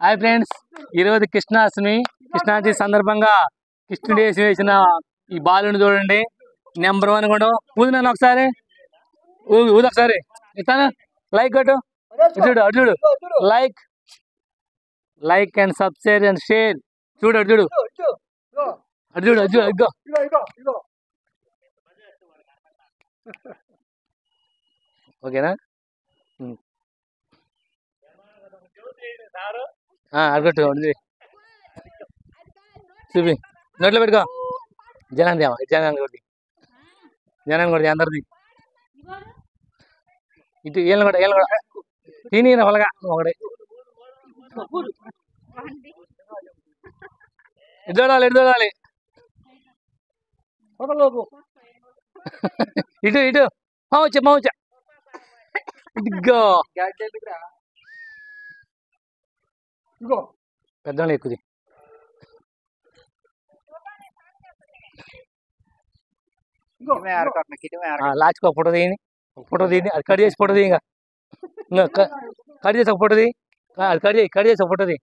Hi friends, ఈరోజు కృష్ణాష్టమి. కృష్ణాష్టమి సందర్భంగా కృష్ణుడు వేసిన ఈ బాలుని చూడండి, నెంబర్ 1 కూడా. ఊదినాను ఒకసారి, ఊది ఒకసారి ఇస్తాను. లైక్ కొట్టు, చూడు అటు చూడు, like and subscribe and share. చూడు అటు చూడు, అటు చూడు, అటు చూడు, ఇగ్గో. ఓకేనా? అడగట్టు చూపి, నోట్లో పెట్టుకో. జనాన్ని కొద్ది అందరిది. ఇటు ఏళ్ళ కూడా తిని వాళ్ళగా ఒకటి ఎటు చూడాలి ఇటు మావచ్చా ఇదిగో పెద్దవాళ్ళు ఎక్కువ లాస్ట్కి ఒక ఫోటో తీయండి, అది కట్ చేసి ఫోటో తీ. ఇంకా కట్ చేసి ఒక ఫోటో తీ, అది కట్ చేసి ఒక ఫోటో తీ.